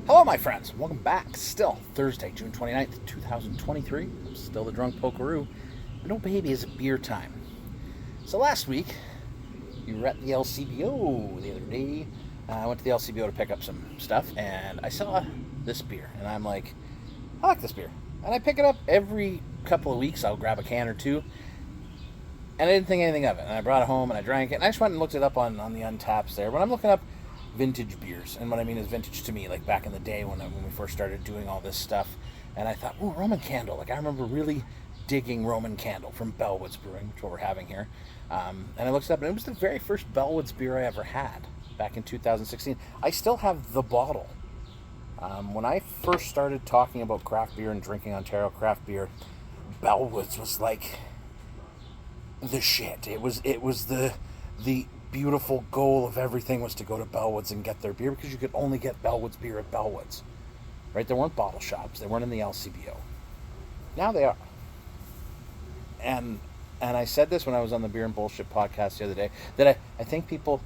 Hello, my friends. Welcome back. Still Thursday, June 29th, 2023. I'm still the drunk pokeroo. But no, baby, it's beer time. So last week, you were at the LCBO the other day. I went to the LCBO to pick up some stuff, and I saw this beer, and I'm like, I like this beer. And I pick it up every couple of weeks. I'll grab a can or two, and I didn't think anything of it. And I brought it home, and I drank it, and I just went and looked it up on the Untaps there. When I'm looking up vintage beers, and what I mean is vintage to me, like back in the day when we first started doing all this stuff, and I thought, ooh, Roman Candle. Like I remember really digging Roman Candle from Bellwoods Brewing, which is what we're having here. And I looked it up, and it was the very first Bellwoods beer I ever had back in 2016. I still have the bottle. When I first started talking about craft beer and drinking Ontario craft beer, Bellwoods was like the shit. It was the beautiful goal of everything was to go to Bellwoods and get their beer, because you could only get Bellwoods beer at Bellwoods. Right? There weren't bottle shops. They weren't in the LCBO. Now they are. And I said this when I was on the Beer and Bullshit podcast the other day, that I think people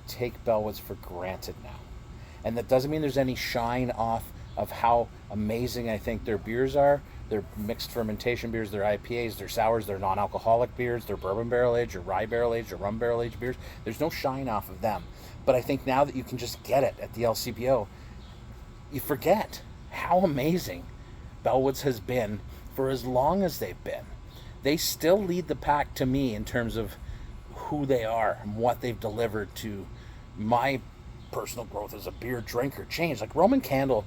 take Bellwoods for granted now. And that doesn't mean there's any shine off of how amazing I think their beers are. Their mixed fermentation beers, their IPAs, their sours, their non-alcoholic beers, their bourbon barrel aged, or rye barrel aged, or rum barrel aged beers. There's no shine off of them. But I think now that you can just get it at the LCBO, you forget how amazing Bellwoods has been for as long as they've been. They still lead the pack to me in terms of who they are and what they've delivered to my personal growth as a beer drinker. Changed. Like Roman Candle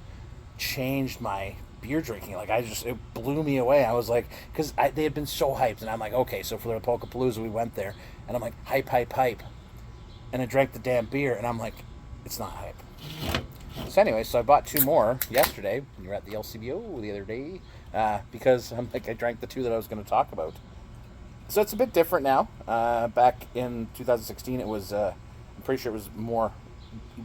changed my beer drinking. Like it blew me away. I was like, because they had been so hyped, and I'm like, okay, so for the Polkapalooza we went there, and I'm like, hype, and I drank the damn beer, and I'm like, it's not hype. So anyway, so I bought two more yesterday when you were at the LCBO the other day, because I'm like, I drank the two that I was going to talk about. So it's a bit different now. Back in 2016, it was, I'm pretty sure it was more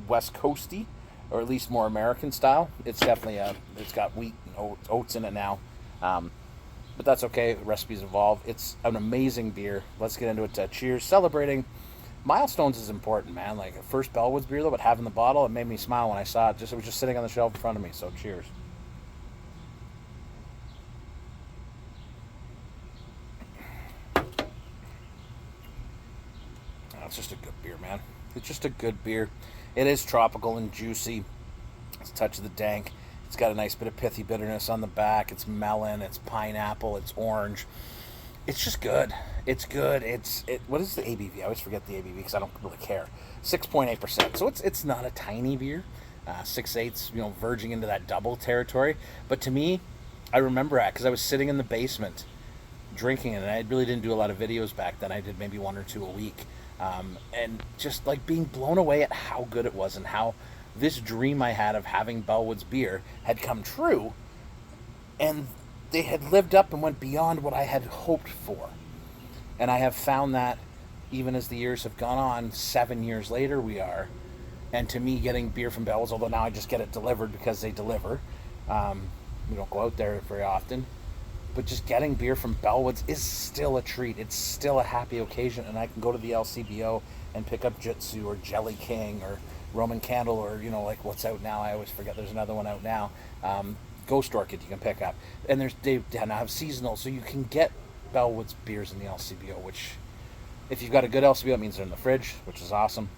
West Coasty, or at least more American style. It's definitely it's got wheat and oats in it now, but that's okay. Recipes evolve. It's an amazing beer. Let's get into it. Cheers! Celebrating milestones is important, man. Like first Bellwoods beer though, but having the bottle, it made me smile when I saw it. It was just sitting on the shelf in front of me. So cheers. It's just a good beer, man. It's just a good beer. It is tropical and juicy. It's a touch of the dank. It's got a nice bit of pithy bitterness on the back. It's melon. It's pineapple. It's orange. It's just good. It's good. What is the ABV? I always forget the ABV because I don't really care. 6.8%. So it's not a tiny beer. 6.8's, verging into that double territory. But to me, I remember because I was sitting in the basement drinking it, and I really didn't do a lot of videos back then. I did maybe one or two a week. And just like being blown away at how good it was, and how this dream I had of having Bellwoods beer had come true, and they had lived up and went beyond what I had hoped for. And I have found that even as the years have gone on, 7 years later we are, and to me getting beer from Bellwoods, although now I just get it delivered because they deliver, we don't go out there very often, but just getting beer from Bellwoods is still a treat. It's still a happy occasion, and I can go to the LCBO and pick up Jitsu or Jelly King or Roman Candle, or like what's out now. I always forget there's another one out now. Ghost Orchid you can pick up, and they now have seasonal, so you can get Bellwoods beers in the LCBO. Which, if you've got a good LCBO, it means they're in the fridge, which is awesome.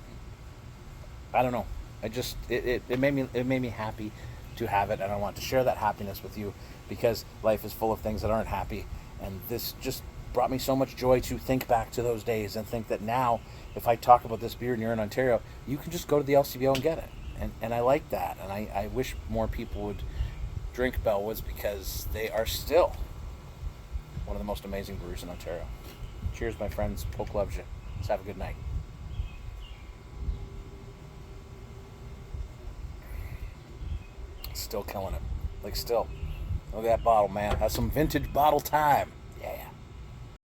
I don't know. It made me happy to have it, and I want to share that happiness with you, because life is full of things that aren't happy, and this just brought me so much joy to think back to those days and think that now, if I talk about this beer and you're in Ontario, you can just go to the LCBO and get it, and I like that, and I wish more people would drink Bellwoods, because they are still one of the most amazing breweries in Ontario. Cheers, my friends. Poke loves you. Let's have a good night. Still killing it. Like, still. Look at that bottle, man. That's some vintage bottle time.